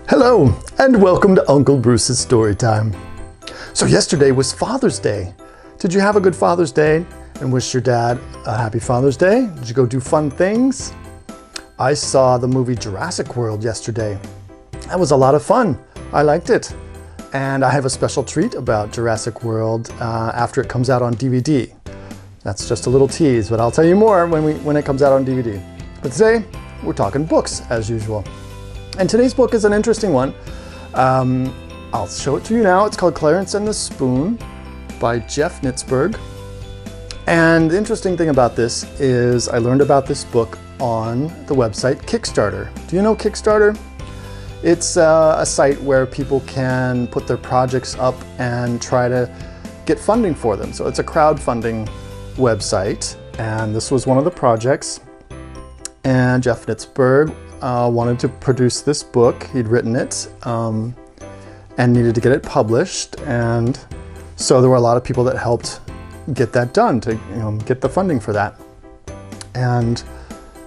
Hello, and welcome to Uncle Bruce's Story Time. So yesterday was Father's Day. Did you have a good Father's Day and wish your dad a happy Father's Day? Did you go do fun things? I saw the movie Jurassic World yesterday. That was a lot of fun. I liked it. And I have a special treat about Jurassic World after it comes out on DVD. That's just a little tease, but I'll tell you more when it comes out on DVD. But today, we're talking books as usual. And today's book is an interesting one. I'll show it to you now. It's called Clarence and the Spoon by Jeff Nitzberg. And the interesting thing about this is I learned about this book on the website Kickstarter. Do you know Kickstarter? It's a site where people can put their projects up and try to get funding for them. So it's a crowdfunding website, and this was one of the projects. And Jeff Nitzberg wanted to produce this book. He'd written it and needed to get it published, and so there were a lot of people that helped get that done to get the funding for that. And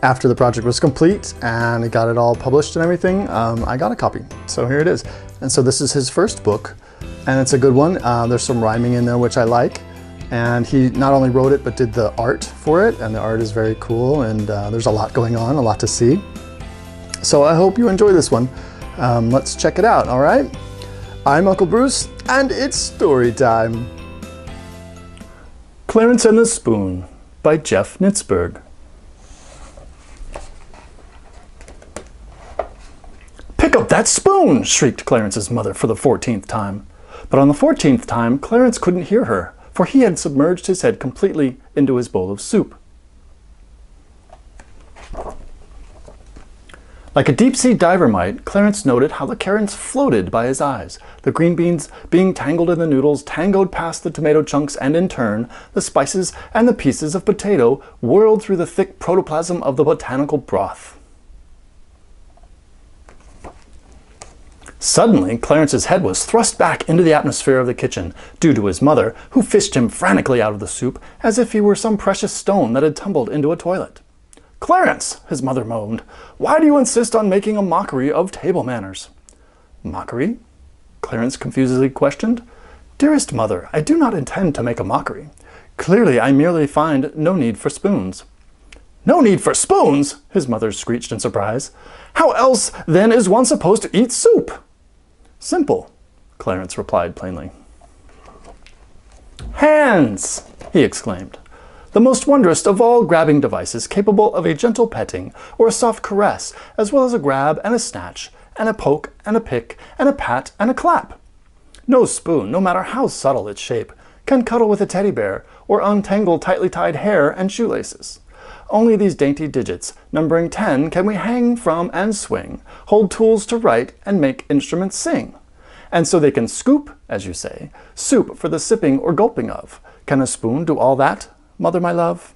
after the project was complete and he got it all published and everything, I got a copy. So here it is. And so this is his first book, and it's a good one. There's some rhyming in there which I like. And he not only wrote it, but did the art for it. And the art is very cool, and there's a lot going on, a lot to see. So I hope you enjoy this one. Let's check it out, all right? I'm Uncle Bruce, and it's story time. Clarence and the Spoon by Jeff Nitzberg. "Pick up that spoon!" shrieked Clarence's mother for the 14th time. But on the 14th time, Clarence couldn't hear her, for he had submerged his head completely into his bowl of soup. Like a deep-sea diver might, Clarence noted how the carrots floated by his eyes, the green beans being tangled in the noodles, tangled past the tomato chunks, and in turn, the spices and the pieces of potato whirled through the thick protoplasm of the botanical broth. Suddenly, Clarence's head was thrust back into the atmosphere of the kitchen, due to his mother, who fished him frantically out of the soup as if he were some precious stone that had tumbled into a toilet. "Clarence," his mother moaned, "why do you insist on making a mockery of table manners?" "Mockery?" Clarence confusedly questioned. "Dearest mother, I do not intend to make a mockery. Clearly, I merely find no need for spoons." "No need for spoons?" his mother screeched in surprise. "How else, then, is one supposed to eat soup?" "Simple," Clarence replied plainly. "Hands!" he exclaimed. "The most wondrous of all grabbing devices, capable of a gentle petting or a soft caress, as well as a grab and a snatch, and a poke and a pick and a pat and a clap. No spoon, no matter how subtle its shape, can cuddle with a teddy bear or untangle tightly tied hair and shoelaces. Only these dainty digits, numbering 10, can we hang from and swing, hold tools to write, and make instruments sing. And so they can scoop, as you say, soup for the sipping or gulping of. Can a spoon do all that, mother my love?"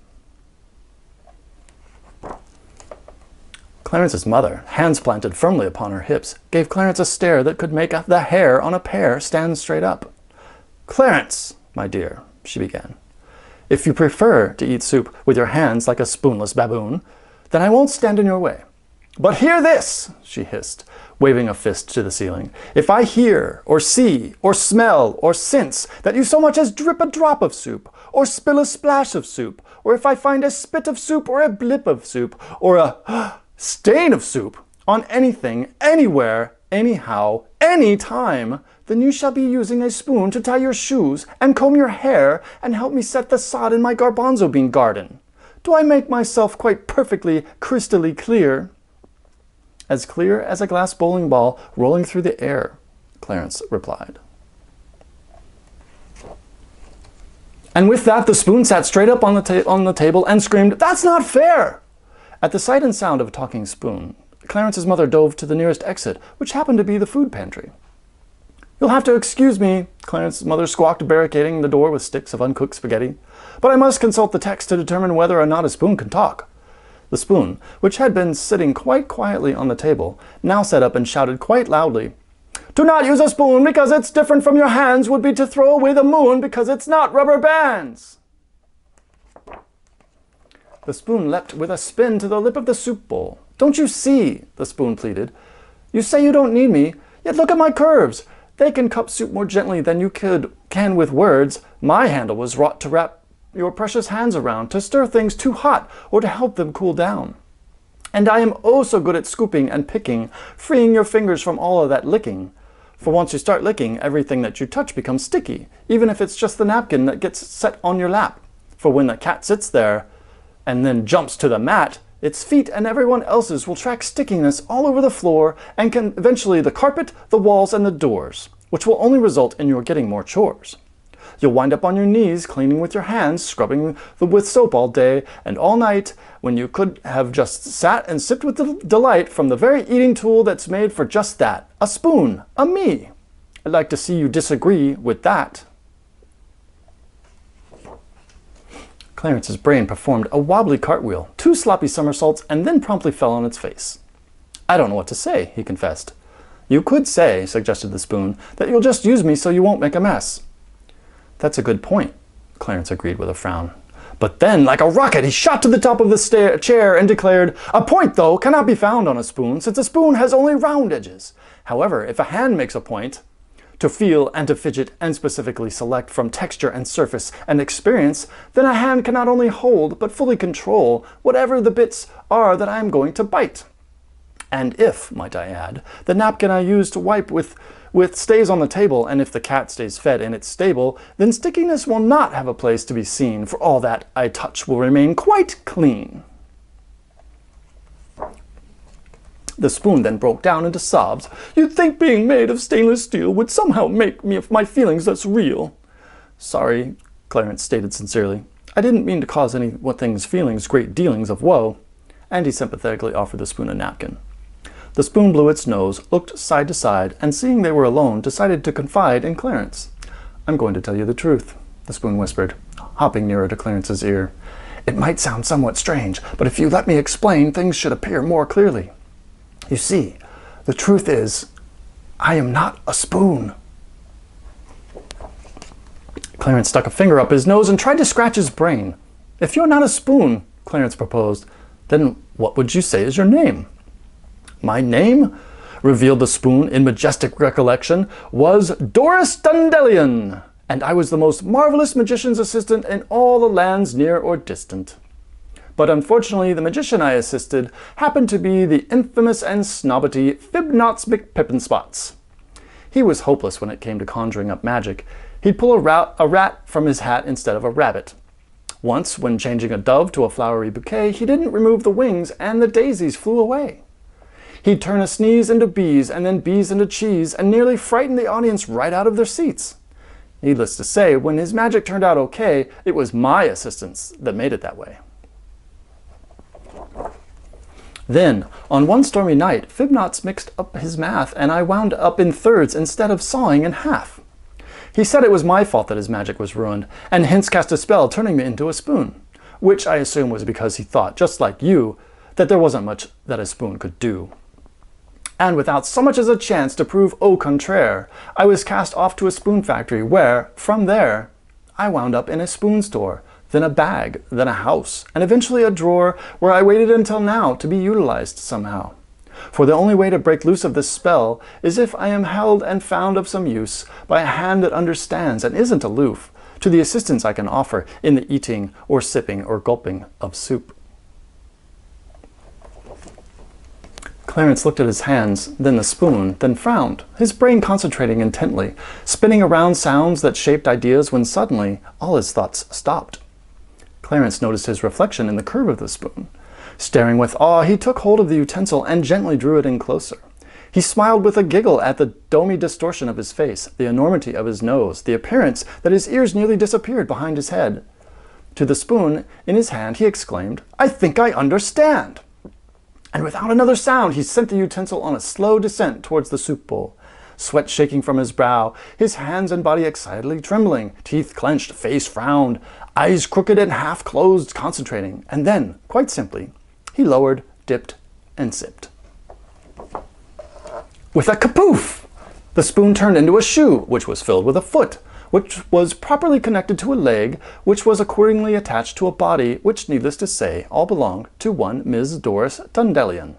Clarence's mother, hands planted firmly upon her hips, gave Clarence a stare that could make the hair on a pear stand straight up. "Clarence, my dear," she began, "if you prefer to eat soup with your hands like a spoonless baboon, then I won't stand in your way. But hear this," she hissed, waving a fist to the ceiling. "If I hear, or see, or smell, or sense that you so much as drip a drop of soup, or spill a splash of soup, or if I find a spit of soup, or a blip of soup, or a stain of soup on anything, anywhere, anyhow, any time, then you shall be using a spoon to tie your shoes and comb your hair and help me set the sod in my garbanzo bean garden. Do I make myself quite perfectly crystally clear?" "As clear as a glass bowling ball rolling through the air," Clarence replied. And with that, the spoon sat straight up on the table and screamed, "That's not fair!" At the sight and sound of a talking spoon, Clarence's mother dove to the nearest exit, which happened to be the food pantry. "You'll have to excuse me," Clarence's mother squawked, barricading the door with sticks of uncooked spaghetti, "but I must consult the text to determine whether or not a spoon can talk." The spoon, which had been sitting quite quietly on the table, now sat up and shouted quite loudly, "To not use a spoon because it's different from your hands would be to throw away the moon because it's not rubber bands." The spoon leapt with a spin to the lip of the soup bowl. "Don't you see?" the spoon pleaded. You say you don't need me, yet look at my curves. They can cup soup more gently than you can with words. My handle was wrought to wrap your precious hands around, to stir things too hot or to help them cool down. And I am oh so good at scooping and picking, freeing your fingers from all of that licking. For once you start licking, everything that you touch becomes sticky, even if it's just the napkin that gets set on your lap. For when the cat sits there and then jumps to the mat, its feet and everyone else's will track stickiness all over the floor and can eventually the carpet, the walls, and the doors, which will only result in your getting more chores. You'll wind up on your knees, cleaning with your hands, scrubbing with soap all day and all night, when you could have just sat and sipped with delight from the very eating tool that's made for just that, a spoon, a me. I'd like to see you disagree with that. Clarence's brain performed a wobbly cartwheel, 2 sloppy somersaults, and then promptly fell on its face. I don't know what to say, he confessed. You could say, suggested the spoon, that you'll just use me so you won't make a mess. That's a good point, Clarence agreed with a frown. But then, like a rocket, he shot to the top of the chair and declared, a point, though, cannot be found on a spoon, since a spoon has only round edges. However, if a hand makes a point, to feel and to fidget and specifically select from texture and surface and experience, then a hand can not only hold, but fully control whatever the bits are that I am going to bite. And if, might I add, the napkin I use to wipe with stays on the table, and if the cat stays fed in its stable, then stickiness will not have a place to be seen, for all that I touch will remain quite clean. The spoon then broke down into sobs. You'd think being made of stainless steel would somehow make my feelings less real. Sorry, Clarence stated sincerely. I didn't mean to cause anything's feelings great dealings of woe. And he sympathetically offered the spoon a napkin. The spoon blew its nose, looked side to side, and seeing they were alone, decided to confide in Clarence. I'm going to tell you the truth, the spoon whispered, hopping nearer to Clarence's ear. It might sound somewhat strange, but if you let me explain, things should appear more clearly. You see, the truth is, I am not a spoon. Clarence stuck a finger up his nose and tried to scratch his brain. If you're not a spoon, Clarence proposed, then what would you say is your name? My name, revealed the spoon in majestic recollection, was Doris Dundelian, and I was the most marvelous magician's assistant in all the lands near or distant. But unfortunately, the magician I assisted happened to be the infamous and snobbity Fibnots McPippenspots. He was hopeless when it came to conjuring up magic. He'd pull a rat from his hat instead of a rabbit. Once, when changing a dove to a flowery bouquet, he didn't remove the wings, and the daisies flew away. He'd turn a sneeze into bees, and then bees into cheese, and nearly frighten the audience right out of their seats. Needless to say, when his magic turned out okay, it was my assistance that made it that way. Then, on one stormy night, Fibnots mixed up his math, and I wound up in thirds instead of sawing in half. He said it was my fault that his magic was ruined, and hence cast a spell turning me into a spoon, which I assume was because he thought, just like you, that there wasn't much that a spoon could do. And without so much as a chance to prove au contraire, I was cast off to a spoon factory where, from there, I wound up in a spoon store, then a bag, then a house, and eventually a drawer where I waited until now to be utilized somehow. For the only way to break loose of this spell is if I am held and found of some use by a hand that understands and isn't aloof to the assistance I can offer in the eating or sipping or gulping of soup. Clarence looked at his hands, then the spoon, then frowned, his brain concentrating intently, spinning around sounds that shaped ideas when suddenly all his thoughts stopped. Clarence noticed his reflection in the curve of the spoon. Staring with awe, he took hold of the utensil and gently drew it in closer. He smiled with a giggle at the domy distortion of his face, the enormity of his nose, the appearance that his ears nearly disappeared behind his head. To the spoon in his hand, he exclaimed, "I think I understand!" And without another sound, he sent the utensil on a slow descent towards the soup bowl, sweat shaking from his brow, his hands and body excitedly trembling, teeth clenched, face frowned, eyes crooked and half closed, concentrating, and then, quite simply, he lowered, dipped, and sipped. With a kapoof! The spoon turned into a shoe, which was filled with a foot, which was properly connected to a leg, which was accordingly attached to a body, which, needless to say, all belonged to one Ms. Doris Dundelian.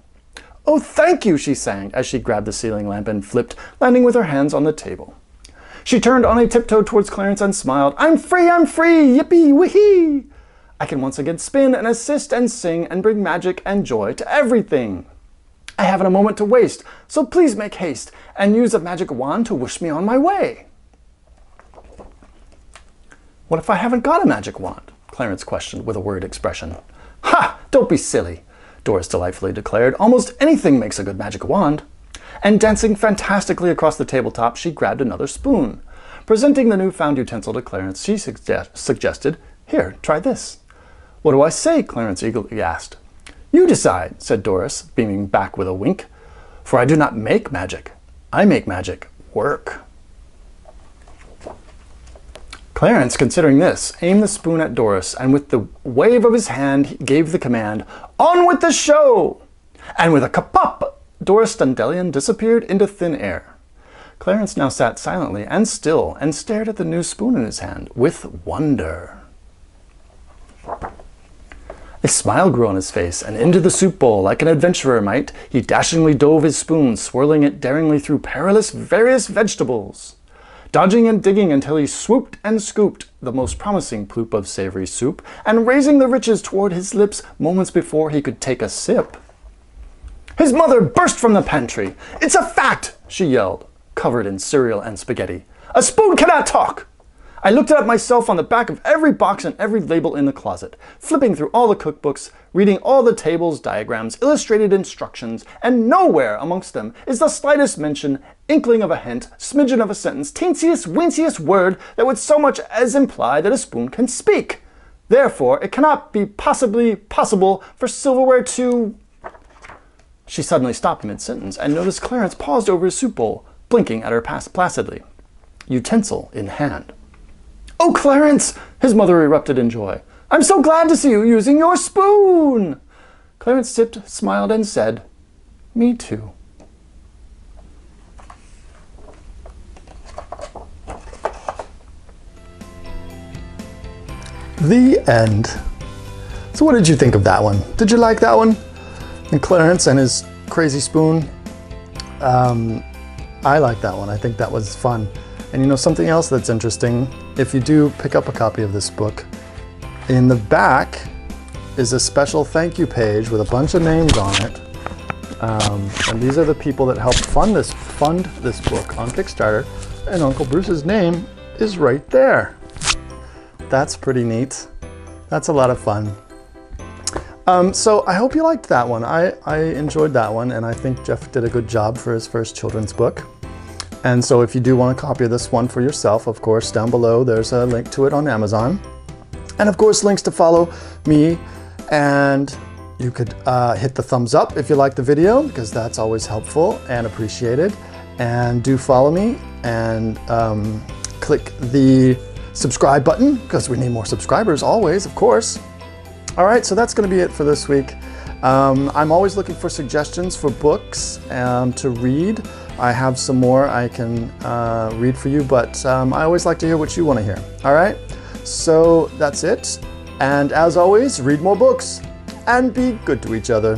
"Oh, thank you," she sang as she grabbed the ceiling lamp and flipped, landing with her hands on the table. She turned on a tiptoe towards Clarence and smiled. I'm free, yippee, wee-hee! I can once again spin and assist and sing and bring magic and joy to everything. I haven't a moment to waste, so please make haste and use a magic wand to wish me on my way." "What if I haven't got a magic wand?" Clarence questioned with a worried expression. "Ha! Don't be silly," Doris delightfully declared. "Almost anything makes a good magic wand." And dancing fantastically across the tabletop, she grabbed another spoon. Presenting the newfound utensil to Clarence, she suggested, "Here, try this." "What do I say?" Clarence eagerly asked. "You decide," said Doris, beaming back with a wink. "For I do not make magic. I make magic work." Clarence, considering this, aimed the spoon at Doris, and with the wave of his hand, he gave the command, "On with the show!" And with a kapop, Doris Stundelian disappeared into thin air. Clarence now sat silently and still and stared at the new spoon in his hand with wonder. A smile grew on his face, and into the soup bowl, like an adventurer might, he dashingly dove his spoon, swirling it daringly through perilous various vegetables. Dodging and digging until he swooped and scooped the most promising poop of savory soup, and raising the riches toward his lips moments before he could take a sip. His mother burst from the pantry. "It's a fact!" she yelled, covered in cereal and spaghetti. "A spoon cannot talk!" I looked it up myself on the back of every box and every label in the closet, flipping through all the cookbooks, reading all the tables, diagrams, illustrated instructions, and nowhere amongst them is the slightest mention, inkling of a hint, smidgen of a sentence, teensiest, weensiest word that would so much as imply that a spoon can speak. Therefore, it cannot be possibly possible for silverware to... She suddenly stopped mid-sentence and noticed Clarence paused over his soup bowl, blinking at her placidly, utensil in hand. "Oh, Clarence!" his mother erupted in joy. "I'm so glad to see you using your spoon!" Clarence sipped, smiled, and said, "Me too." The end. So what did you think of that one? Did you like that one? And Clarence and his crazy spoon? I like that one. I think that was fun. And you know something else that's interesting, if you do pick up a copy of this book, in the back is a special thank you page with a bunch of names on it. And these are the people that helped fund this book on Kickstarter, and Uncle Bruce's name is right there. That's pretty neat. That's a lot of fun. So I hope you liked that one. I enjoyed that one, and I think Jeff did a good job for his first children's book. And so if you do want a copy of this one for yourself, of course, down below there's a link to it on Amazon. And of course, links to follow me, and you could hit the thumbs up if you like the video, because that's always helpful and appreciated. And do follow me, and click the subscribe button, because we need more subscribers always, of course. All right, so that's going to be it for this week. I'm always looking for suggestions for books to read. I have some more I can read for you, but I always like to hear what you want to hear. All right, so that's it. And as always, read more books and be good to each other.